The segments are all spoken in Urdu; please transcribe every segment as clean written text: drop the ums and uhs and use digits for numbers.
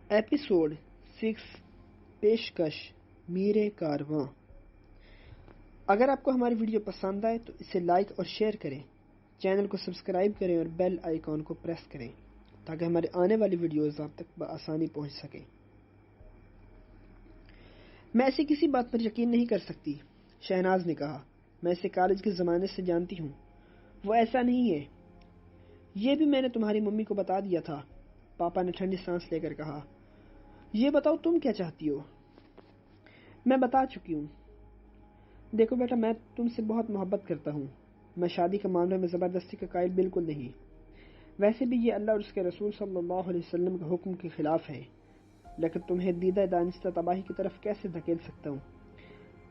ایپیسوڈ 6 پیشکش میرے کارواں۔ اگر آپ کو ہماری ویڈیو پسند آئے تو اسے لائک اور شیئر کریں، چینل کو سبسکرائب کریں اور بیل آئیکن کو پریس کریں تاکہ ہمارے آنے والی ویڈیوز آپ تک بآسانی پہنچ سکیں۔ میں ایسی کسی بات پر یقین نہیں کر سکتی، شہناز نے کہا۔ میں اسے کالج کے زمانے سے جانتی ہوں، وہ ایسا نہیں ہے۔ یہ بھی میں نے تمہاری ممی کو بتا دیا تھا، پاپا نے ٹھنڈی سانس لے کر کہا۔ یہ بتاؤ تم کیا چاہتی ہو؟ میں بتا چکی ہوں۔ دیکھو بیٹا، میں تم سے بہت محبت کرتا ہوں، میں شادی کے معاملے میں زبردستی کا قائل بالکل نہیں۔ ویسے بھی یہ اللہ اور اس کے رسول صلی اللہ علیہ وسلم کے حکم کے خلاف ہے، لیکن تمہیں دیدہ دانستہ تباہی کی طرف کیسے دھکیل سکتا ہوں؟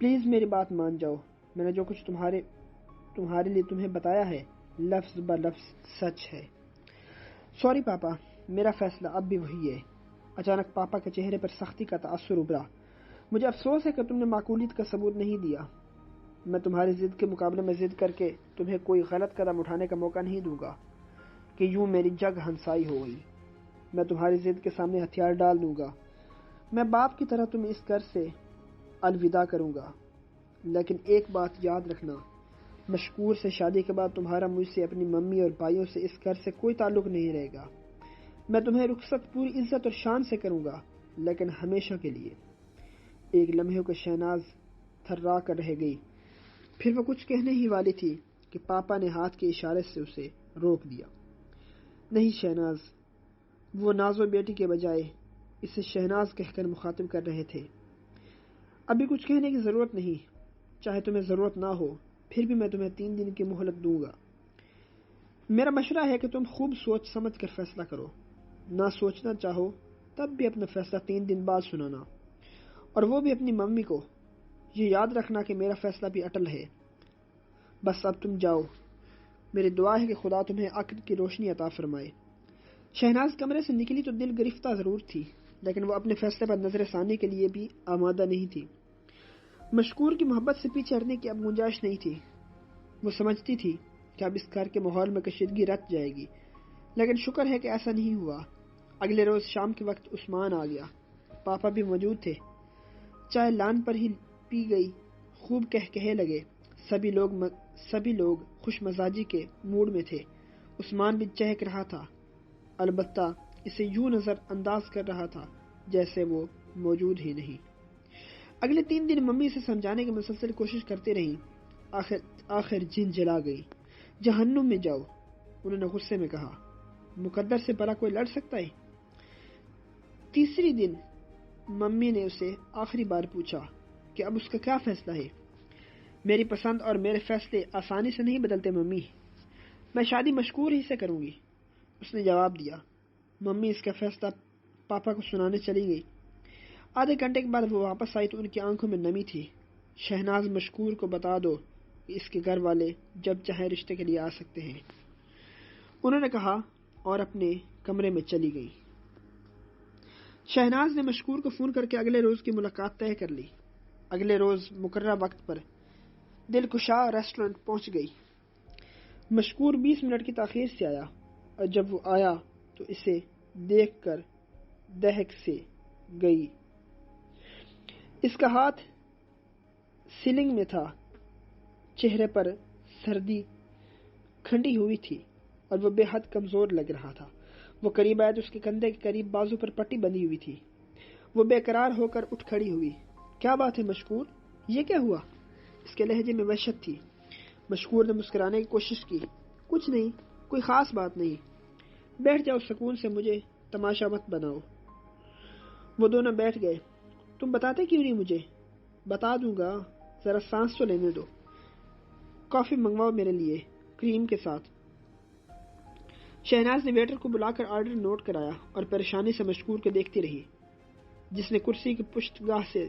پلیز میری بات مان جاؤ، میں نے جو کچھ تمہارے لیے تمہیں بتایا ہے لفظ بلفظ سچ ہے۔ سوری پاپا، میرا فیصلہ اب بھی وہی ہے۔ اچانک پاپا کے چہرے پر سختی کا تاثر ابھرا۔ مجھے افسوس ہے کہ تم نے معقولیت کا ثبوت نہیں دیا۔ میں تمہاری ضد کے مقابلے میں ضد کر کے تمہیں کوئی غلط قدم اٹھانے کا موقع نہیں دوں گا کہ یوں میری جگ ہنسائی ہو گئی۔ میں تمہاری ضد کے سامنے ہتھیار ڈال دوں گا۔ میں باپ کی طرح تمہیں اس گھر سے الوداع کروں گا، لیکن ایک بات یاد رکھنا، مشکور سے شادی کے بعد تمہارا مجھ سے، اپنی ممی اور بھائیوں سے اس گھر سے کوئی تعلق نہیں رہے گا۔ میں تمہیں رخصت پوری عزت اور شان سے کروں گا، لیکن ہمیشہ کے لیے۔ ایک لمحے کو شہناز تھرا کر رہ گئی، پھر وہ کچھ کہنے ہی والی تھی کہ پاپا نے ہاتھ کے اشارے سے اسے روک دیا۔ نہیں شہناز، وہ نازو بیٹی کے بجائے اسے شہناز کہہ کر مخاطب کر رہے تھے۔ ابھی کچھ کہنے کی ضرورت نہیں، چاہے تمہیں ضرورت نہ ہو، پھر بھی میں تمہیں 3 دن کی مہلت دوں گا۔ میرا مشورہ ہے کہ تم خوب سوچ سمجھ کر فیصلہ کرو، نہ سوچنا چاہو تب بھی اپنا فیصلہ 3 دن بعد سنانا، اور وہ بھی اپنی ممی کو۔ یہ یاد رکھنا کہ میرا فیصلہ بھی اٹل ہے۔ بس اب تم جاؤ، میری دعا ہے کہ خدا تمہیں عقل کی روشنی عطا فرمائے۔ شہناز کمرے سے نکلی تو دل گرفتہ ضرور تھی، لیکن وہ اپنے فیصلے پر نظر ثانی کے لیے بھی آمادہ نہیں تھی۔ مشکور کی محبت سے پیچھے ہٹنے کی اب گنجائش نہیں تھی۔ وہ سمجھتی تھی کہ اب اس گھر کے ماحول میں کشیدگی رچ جائے گی، لیکن شکر ہے کہ ایسا نہیں ہوا۔ اگلے روز شام کے وقت عثمان آ گیا۔ پاپا بھی موجود تھے۔ چائے لان پر ہی پی گئی، خوب کہے لگے۔ سبھی لوگ خوش مزاجی کے موڈ میں تھے۔ عثمان بھی چہک رہا تھا، البتہ اسے یوں نظر انداز کر رہا تھا جیسے وہ موجود ہی نہیں۔ اگلے 3 دن ممی سے سمجھانے کی مسلسل کوشش کرتی رہی، آخر جن جلا گئی۔ جہنم میں جاؤ، انہوں نے غصے میں کہا۔ مقدر سے بھلا کوئی لڑ سکتا ہے؟ تیسری دن ممی نے اسے آخری بار پوچھا کہ اب اس کا کیا فیصلہ ہے۔ میری پسند اور میرے فیصلے آسانی سے نہیں بدلتے ممی، میں شادی مشکور ہی سے کروں گی، اس نے جواب دیا۔ ممی اس کا فیصلہ پاپا کو سنانے چلی گئی۔ آدھے گھنٹے کے بعد وہ واپس آئی تو ان کی آنکھوں میں نمی تھی۔ شہناز، مشکور کو بتا دو کہ اس کے گھر والے جب چاہے رشتے کے لیے آ سکتے ہیں، انہوں نے کہا اور اپنے کمرے میں چلی گئی۔ شہناز نے مشکور کو فون کر کے اگلے روز کی ملاقات طے کر لی۔ اگلے روز مقررہ وقت پر دلکشا ریسٹورنٹ پہنچ گئی۔ مشکور 20 منٹ کی تاخیر سے آیا، اور جب وہ آیا تو اسے دیکھ کر دہک سے گئی۔ اس کا ہاتھ سیلنگ میں تھا، چہرے پر سردی کھنڈی ہوئی تھی اور وہ بے حد کمزور لگ رہا تھا۔ وہ قریب آیا تو اس کے کندھے کے قریب بازو پر پٹی بندھی ہوئی تھی۔ وہ بے قرار ہو کر اٹھ کھڑی ہوئی۔ کیا بات ہے مشکور، یہ کیا ہوا؟ اس کے لہجے میں وحشت تھی۔ مشکور نے مسکرانے کی کوشش کی۔ کچھ نہیں، کوئی خاص بات نہیں، بیٹھ جاؤ سکون سے، مجھے تماشا مت بناؤ۔ وہ دونوں بیٹھ گئے۔ تم بتاتے کیوں نہیں مجھے؟ بتا دوں گا، ذرا سانس تو لینے دو۔ کافی منگواؤ میرے لیے، کریم کے ساتھ۔ شہناز نے ویٹر کو بلا کر آرڈر نوٹ کرایا اور پریشانی سے مشکور کو دیکھتی رہی، جس نے کرسی کی پشت گاہ سے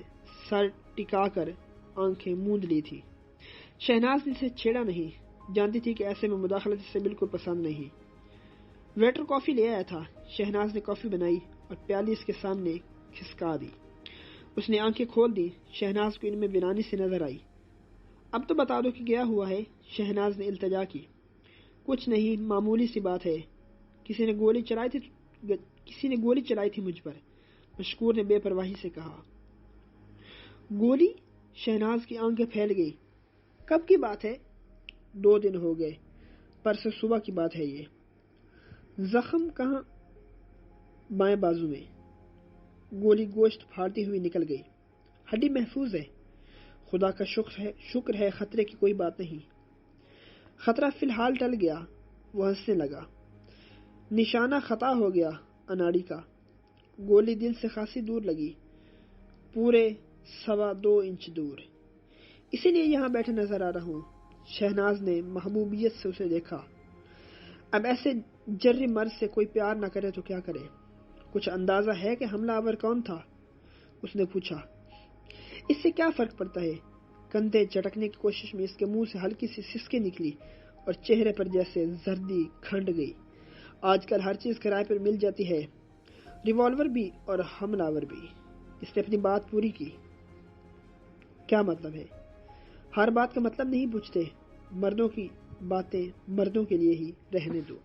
سر ٹکا کر آنکھیں موند لی تھی۔ شہناز نے اسے چھیڑا نہیں، جانتی تھی کہ ایسے میں مداخلت اسے بالکل پسند نہیں۔ ویٹر کافی لے آیا تھا۔ شہناز نے کافی بنائی اور پیالی اس کے سامنے کھسکا دی۔ اس نے آنکھیں کھول دی۔ شہناز کو ان میں ویرانی سے نظر آئی۔ اب تو بتا دو کہ کیا ہوا ہے، شہناز نے التجا کی۔ کچھ نہیں، معمولی سی بات ہے، کسی نے گولی چلائی تھی مجھ پر، مشکور نے بے پرواہی سے کہا۔ گولی؟ شہناز کی آنکھیں پھیل گئی۔ کب کی بات ہے؟ 2 دن ہو گئے، پرسوں صبح کی بات ہے یہ۔ زخم کہاں؟ بائیں بازو میں۔ گولی گوشت پھاڑتی ہوئی نکل گئی۔ ہڈی محفوظ ہے، خدا کا شکر ہے، خطرے کی کوئی بات نہیں۔ خطرہ فی الحال ٹل گیا۔ وہ ہنسنے لگا۔ نشانہ خطا ہو گیا اناڑی کا۔ گولی دل سے خاصی دور لگی، پورے 2.25 انچ دور۔ اسی لیے یہاں بیٹھے نظر آ رہا ہوں۔ شہناز نے محبوبیت سے اسے دیکھا۔ اب ایسے جری مرد سے کوئی پیار نہ کرے تو کیا کرے؟ کچھ اندازہ ہے کہ حملہ آور کون تھا؟ اس نے پوچھا۔ اس سے کیا فرق پڑتا ہے؟ کندھے چٹکنے کی کوشش میں اس کے منہ سے ہلکی سی سسکی نکلی اور چہرے پر جیسے زردی کھنڈ گئی۔ آج کل ہر چیز کرائے پر مل جاتی ہے، ریوالور بھی اور حملہ آور بھی۔ اس نے اپنی بات پوری کی۔ کیا مطلب ہے؟ ہر بات کا مطلب نہیں پوچھتے، مردوں کی باتیں مردوں کے لیے ہی رہنے دو،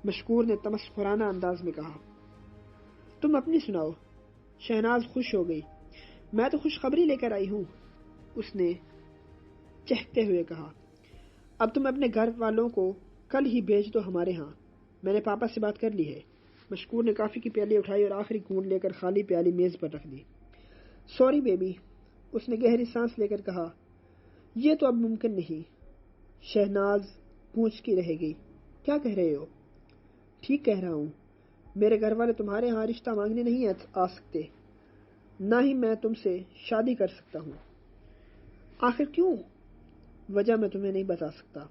مشکور نے تمسخرانہ انداز میں کہا۔ تم اپنی سناؤ۔ شہناز خوش ہو گئی۔ میں تو خوشخبری لے کر آئی ہوں، اس نے چہکتے ہوئے کہا۔ اب تم اپنے گھر والوں کو کل ہی بھیج دو ہمارے ہاں، میں نے پاپا سے بات کر لی ہے۔ مشکور نے کافی کی پیالی اٹھائی اور آخری گھونٹ لے کر خالی پیالی میز پر رکھ دی۔ سوری بیبی، اس نے گہری سانس لے کر کہا۔ یہ تو اب ممکن نہیں۔ شہناز پوچھتی رہ گئی۔ کیا کہہ رہے ہو؟ ٹھیک کہہ رہا ہوں، میرے گھر والے تمہارے ہاں رشتہ مانگنے نہیں آ سکتے، نہ ہی میں تم سے شادی کر سکتا ہوں۔ آخر کیوں؟ وجہ میں تمہیں نہیں بتا سکتا،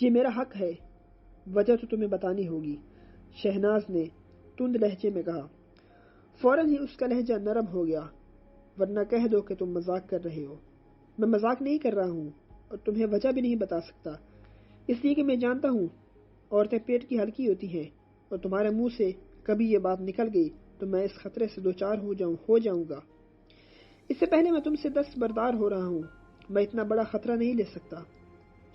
یہ میرا حق ہے۔ وجہ تو تمہیں بتانی ہوگی، شہناز نے تند لہجے میں کہا۔ فوراً ہی اس کا لہجہ نرم ہو گیا۔ ورنہ کہہ دو کہ تم مذاق کر رہے ہو۔ میں مذاق نہیں کر رہا ہوں اور تمہیں وجہ بھی نہیں بتا سکتا، اس لیے کہ میں جانتا ہوں عورتیں پیٹ کی ہلکی ہوتی ہیں، اور تمہارے منہ سے کبھی یہ بات نکل گئی تو میں اس خطرے سے دوچار ہو جاؤں گا۔ اس سے پہلے میں تم سے دستبردار ہو رہا ہوں، میں اتنا بڑا خطرہ نہیں لے سکتا۔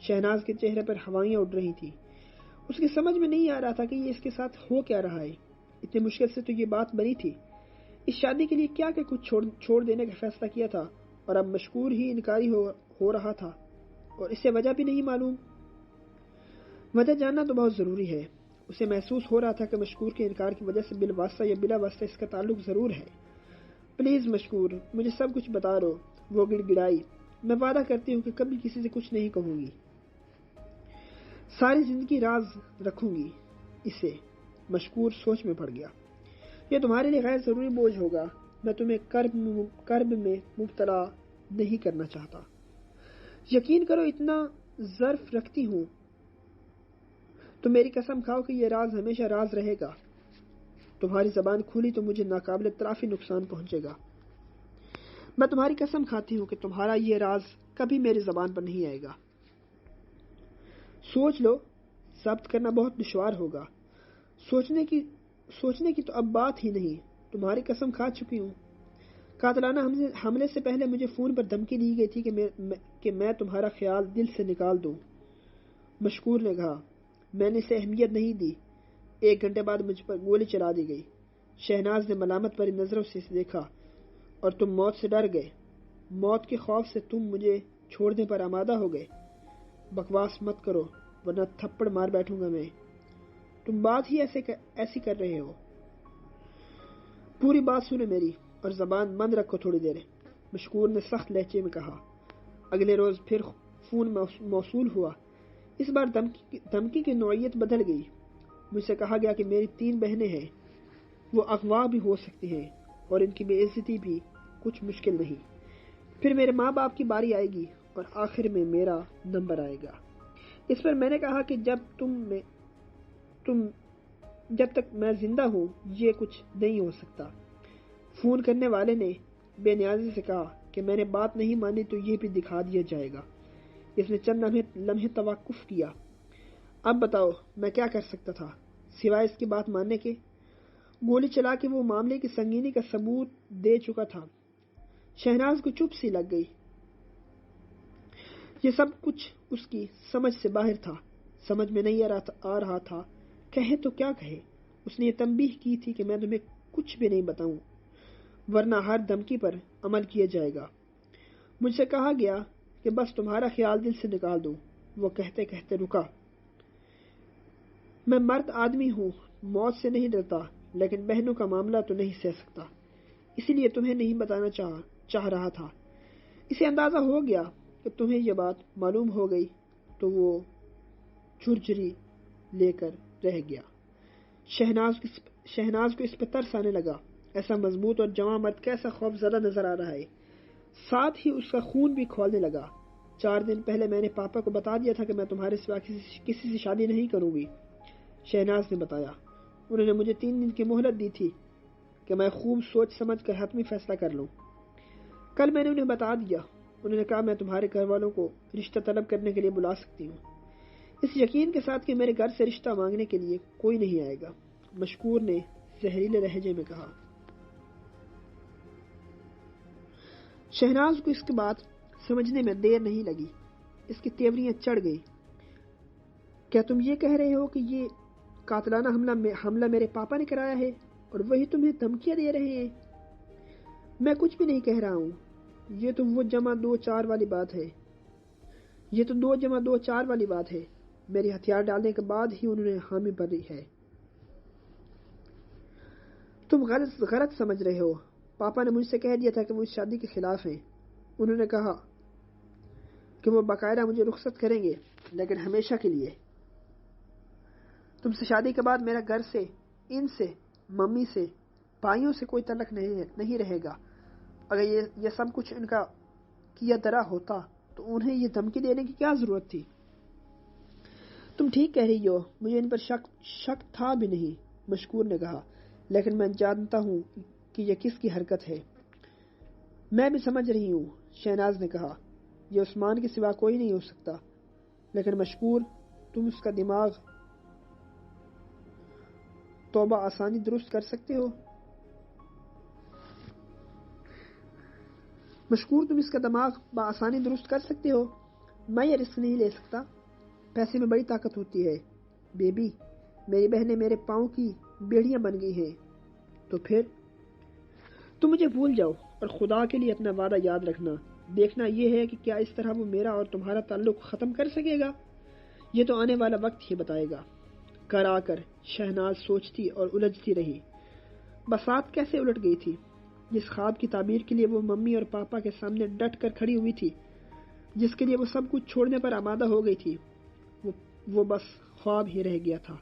شہناز کے چہرے پر ہوائیاں اڑ رہی تھی۔ اس کی سمجھ میں نہیں آ رہا تھا کہ یہ اس کے ساتھ ہو کیا رہا ہے۔ اتنی مشکل سے تو یہ بات بنی تھی۔ اس شادی کے لیے کیا کہ کچھ چھوڑ دینے کا فیصلہ کیا تھا، اور اب مشکور ہی انکاری ہو رہا تھا، اور اسے وجہ بھی نہیں معلوم۔ وجہ جاننا تو بہت ضروری ہے۔ اسے محسوس ہو رہا تھا کہ مشکور کے انکار کی وجہ سے بالواسطہ یا بلا واسطہ اس کا تعلق ضرور ہے۔ پلیز مشکور، مجھے سب کچھ بتا دو، وہ گڑ گڑائی۔ میں وعدہ کرتی ہوں کہ کبھی کسی سے کچھ نہیں کہوں گی، ساری زندگی راز رکھوں گی اسے۔ مشکور سوچ میں پڑ گیا۔ یہ تمہارے لیے غیر ضروری بوجھ ہوگا، میں تمہیں کرب میں مبتلا نہیں کرنا چاہتا۔ یقین کرو اتنا ظرف رکھتی ہوں تو میری قسم کھاؤ کہ یہ راز ہمیشہ راز رہے گا۔ تمہاری زبان کھلی تو مجھے ناقابل تلافی نقصان پہنچے گا۔ میں تمہاری قسم کھاتی ہوں کہ تمہارا یہ راز کبھی میری زبان پر نہیں آئے گا۔ سوچ لو، ضبط کرنا بہت دشوار ہوگا۔ سوچنے کی تو اب بات ہی نہیں، تمہاری قسم کھا چکی ہوں۔ قاتلانہ حملے سے پہلے مجھے فون پر دھمکی دی گئی تھی کہ میں تمہارا خیال دل سے نکال دوں۔ مشکور نے کہا۔ میں نے اسے اہمیت نہیں دی۔ 1 گھنٹے بعد مجھ پر گولی چلا دی گئی۔ شہناز نے ملامت بھری نظروں سے اسے دیکھا۔ اور تم موت سے ڈر گئے، موت کے خوف سے تم مجھے چھوڑنے پر آمادہ ہو گئے۔ بکواس مت کرو ورنہ تھپڑ مار بیٹھوں گا میں۔ تم بات ہی ایسی کر رہے ہو۔ پوری بات سنو میری اور زبان بند رکھو تھوڑی دیر، مشکور نے سخت لہجے میں کہا۔ اگلے روز پھر فون موصول ہوا۔ اس بار دھمکی کی نوعیت بدل گئی۔ مجھ سے کہا گیا کہ میری 3 بہنیں ہیں، وہ اغوا بھی ہو سکتی ہیں اور ان کی بے عزتی بھی کچھ مشکل نہیں۔ پھر میرے ماں باپ کی باری آئے گی اور آخر میں میرا نمبر آئے گا۔ اس پر میں نے کہا کہ جب تک میں زندہ ہوں یہ کچھ نہیں ہو سکتا۔ فون کرنے والے نے بے نیازی سے کہا کہ میں نے بات نہیں مانی تو یہ بھی دکھا دیا جائے گا۔ اس نے چند لمحے توقف کیا۔ اب بتاؤ میں کیا کر سکتا تھا سوائے اس کی بات ماننے کے؟ گولی چلا کے وہ معاملے کی سنگینی کا ثبوت دے چکا تھا۔ شہناز کو چپ سی لگ گئی۔ یہ سب کچھ اس کی سمجھ سے باہر تھا، سمجھ میں نہیں آ رہا تھا کہے تو کیا کہے۔ اس نے یہ تنبیہ کی تھی کہ میں تمہیں کچھ بھی نہیں بتاؤں ورنہ ہر دھمکی پر عمل کیا جائے گا۔ مجھ سے کہا گیا کہ بس تمہارا خیال دل سے نکال دوں۔ وہ کہتے کہتے رکا۔ میں مرد آدمی ہوں، موت سے نہیں ڈرتا، لیکن بہنوں کا معاملہ تو نہیں سہ سکتا، اسی لیے تمہیں نہیں بتانا چاہ رہا تھا۔ اسے اندازہ ہو گیا کہ تمہیں یہ بات معلوم ہو گئی تو وہ جھرجھری لے کر رہ گیا۔ شہناز کو اس پر ترس آنے لگا۔ ایسا مضبوط اور جواں مرد کیسا خوف زدہ نظر آ رہا ہے، ساتھ ہی اس کا خون بھی کھولنے لگا۔ 4 دن پہلے میں نے پاپا کو بتا دیا تھا کہ میں تمہارے سوا کسی سے شادی نہیں کروں گی، شہناز نے بتایا۔ انہوں نے مجھے 3 دن کی مہلت دی تھی کہ میں خوب سوچ سمجھ کر حتمی فیصلہ کر لوں۔ کل میں نے انہیں بتا دیا۔ انہوں نے کہا میں تمہارے گھر والوں کو رشتہ طلب کرنے کے لیے بلا سکتی ہوں، اس یقین کے ساتھ کہ میرے گھر سے رشتہ مانگنے کے لیے کوئی نہیں آئے گا، مشکور نے زہریلے لہجے میں کہا۔ شہناز کو اس کی بات سمجھنے میں دیر نہیں لگی، اس کی تیوریاں چڑھ گئی۔ کیا تم یہ کہہ رہے ہو کہ یہ قاتلانہ حملہ میرے پاپا نے کرایا ہے اور وہی تمہیں دھمکیاں دے رہے ہیں؟ میں کچھ بھی نہیں کہہ رہا ہوں، یہ تو وہ جمع 2 4 والی بات ہے، یہ تو 2 جمع 2 4 والی بات ہے۔ میری ہتھیار ڈالنے کے بعد ہی انہوں نے حامی بھری ہے۔ تم غلط سمجھ رہے ہو، پاپا نے مجھ سے کہہ دیا تھا کہ وہ اس شادی کے خلاف ہیں۔ انہوں نے کہا کہ وہ باقاعدہ مجھے رخصت کریں گے، لیکن ہمیشہ کے لیے۔ تم سے شادی کے بعد میرا گھر سے، ان سے، ممی سے، بھائیوں سے کوئی تعلق نہیں رہے گا۔ اگر یہ سب کچھ ان کا کیا درا ہوتا تو انہیں یہ دھمکی دینے کی کیا ضرورت تھی؟ تم ٹھیک کہہ رہی ہو، مجھے ان پر شک تھا بھی نہیں، مشکور نے کہا، لیکن میں جانتا ہوں کہ یہ کس کی حرکت ہے۔ میں بھی سمجھ رہی ہوں، شہناز نے کہا، یہ عثمان کے سوا کوئی نہیں ہو سکتا، لیکن مشکور تم اس کا دماغ تو بآسانی درست کر سکتے ہو؟ مشکور تم اس کا دماغ بآسانی درست کر سکتے ہو؟ میں یہ رسک نہیں لے سکتا، پیسے میں بڑی طاقت ہوتی ہے بیبی، میری بہنیں میرے پاؤں کی بیڑیاں بن گئی ہیں۔ تو پھر تم مجھے بھول جاؤ اور خدا کے لیے اپنا وعدہ یاد رکھنا، دیکھنا یہ ہے کہ کیا اس طرح وہ میرا اور تمہارا تعلق ختم کر سکے گا، یہ تو آنے والا وقت ہی بتائے گا۔ گھر آ کر شہناز سوچتی اور الجھتی رہی، بساط کیسے الٹ گئی تھی۔ جس خواب کی تعبیر کے لیے وہ ممی اور پاپا کے سامنے ڈٹ کر کھڑی ہوئی تھی، جس کے لیے وہ سب کچھ چھوڑنے پر آمادہ ہو گئی تھی، وہ بس خواب ہی رہ گیا تھا۔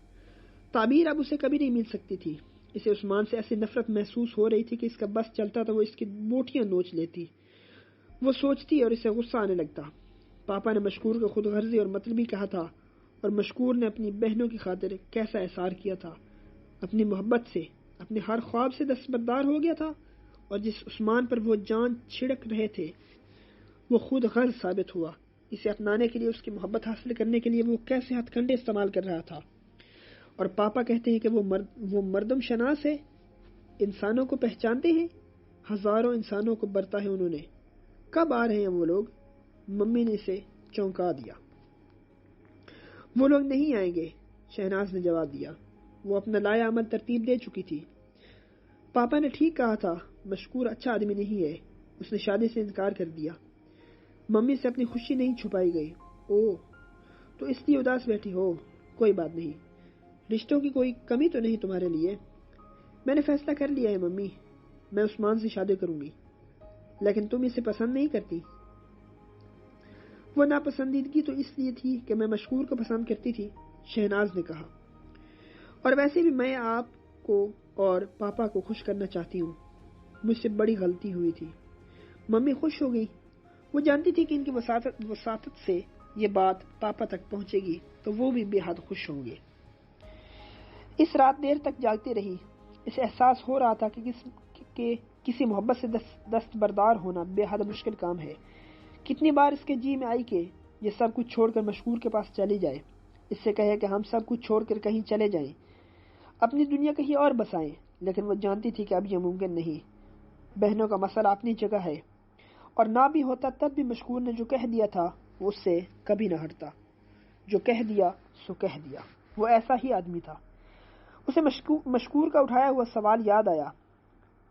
تعبیر اب اسے کبھی نہیں مل سکتی تھی۔ اسے عثمان سے ایسی نفرت محسوس ہو رہی تھی کہ اس کا بس چلتا تو وہ اس کی بوٹیاں نوچ لیتی۔ وہ سوچتی اور اسے غصہ آنے لگتا۔ پاپا نے مشکور کو خود غرضی اور مطلبی کہا تھا، اور مشکور نے اپنی بہنوں کی خاطر کیسا احسار کیا تھا، اپنی محبت سے، اپنے ہر خواب سے دستبردار ہو گیا تھا، اور جس عثمان پر وہ جان چھڑک رہے تھے وہ خود غرض ثابت ہوا۔ اسے اپنانے کے لیے، اس کی محبت حاصل کرنے کے لیے وہ کیسے ہتھ کنڈے استعمال کر رہا تھا۔ اور پاپا کہتے ہیں کہ وہ مردم شناس ہے، انسانوں کو پہچانتے ہیں، ہزاروں انسانوں کو برتا ہے انہوں نے۔ کب آ رہے ہیں وہ لوگ؟ ممی نے اسے چونکا دیا۔ وہ لوگ نہیں آئیں گے، شہناز نے جواب دیا، وہ اپنا لایا عمل ترتیب دے چکی تھی۔ پاپا نے ٹھیک کہا تھا، مشکور اچھا آدمی نہیں ہے، اس نے شادی سے انکار کر دیا۔ ممی سے اپنی خوشی نہیں چھپائی گئی۔ اوہ، تو اس لیے اداس بیٹھی ہو؟ کوئی بات نہیں، رشتوں کی کوئی کمی تو نہیں تمہارے لیے؟ میں نے فیصلہ کر لیا ہے ممی، میں عثمان سے شادی کروں گی۔ لیکن تم اسے پسند نہیں کرتی؟ وہ ناپسندیدگی تو اس لیے تھی کہ میں مشکور کو پسند کرتی تھی، شہناز نے کہا، اور ویسے بھی میں آپ کو اور پاپا کو خوش کرنا چاہتی ہوں، مجھ سے بڑی غلطی ہوئی تھی۔ ممی خوش ہو گئی، وہ جانتی تھی کہ ان کی وساطت سے یہ بات پاپا تک پہنچے گی تو وہ بھی بے حد خوش ہوں گے۔ اس رات دیر تک جاگتی رہی، اسے احساس ہو رہا تھا کہ کسی محبت سے دستبردار ہونا بے حد مشکل کام ہے۔ کتنی بار اس کے جی میں آئی کہ یہ سب کچھ چھوڑ کر مشکور کے پاس چلی جائے، اس سے کہے کہ ہم سب کچھ چھوڑ کر کہیں چلے جائیں، اپنی دنیا کہیں اور بسائیں، لیکن وہ جانتی تھی کہ اب یہ ممکن نہیں۔ بہنوں کا مسئلہ اپنی جگہ ہے، اور نہ بھی ہوتا تب بھی مشکور نے جو کہہ دیا تھا وہ اس سے کبھی نہ ہٹتا۔ جو کہہ دیا سو کہہ دیا۔ وہ ایسا ہی آدمی تھا۔ اسے مشکور کا اٹھایا ہوا سوال یاد آیا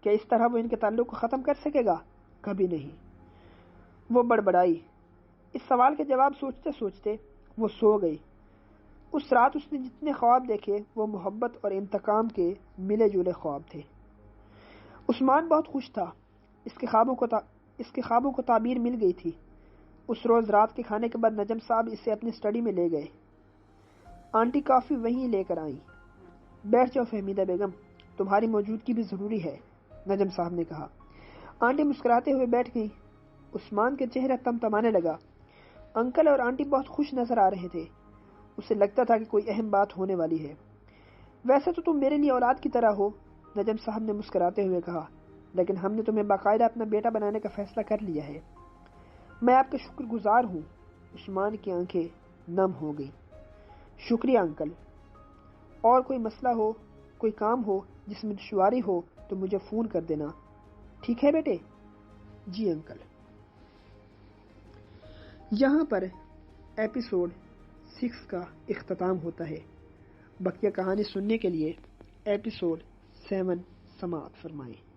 کہ اس طرح وہ ان کے تعلق کو ختم کر سکے گا؟ کبھی نہیں۔ وہ بڑبڑائی۔ اس سوال کے جواب سوچتے سوچتے وہ سو گئی۔ اس رات اس نے جتنے خواب دیکھے وہ محبت اور انتقام کے ملے جلے خواب تھے۔ عثمان بہت خوش تھا۔ اس کے خوابوں کو تعبیر مل گئی تھی۔ اس روز رات کے کھانے کے بعد نجم صاحب اسے اپنی اسٹڈی میں لے گئے۔ آنٹی کافی وہیں لے کر آئیں۔ بیٹھ جاؤ فہمیدہ بیگم، تمہاری موجودگی بھی ضروری ہے، نجم صاحب نے کہا۔ آنٹی مسکراتے ہوئے بیٹھ گئی۔ عثمان کے چہرہ تمتمانے لگا۔ انکل اور آنٹی بہت خوش نظر آ رہے تھے۔ اسے لگتا تھا کہ کوئی اہم بات ہونے والی ہے۔ ویسے تو تم میرے لیے اولاد کی طرح ہو، نجم صاحب نے مسکراتے ہوئے کہا، لیکن ہم نے تمہیں باقاعدہ اپنا بیٹا بنانے کا فیصلہ کر لیا ہے۔ میں آپ کا شکر گزار ہوں۔ عثمان کی آنکھیں نم ہو گئی۔ شکریہ انکل۔ اور کوئی مسئلہ ہو، کوئی کام ہو جس میں دشواری ہو تو مجھے فون کر دینا، ٹھیک ہے بیٹے؟ جی انکل۔ یہاں پر ایپیسوڈ 6 کا اختتام ہوتا ہے۔ بقیہ کہانی سننے کے لیے ایپیسوڈ 7 سماعت فرمائیں۔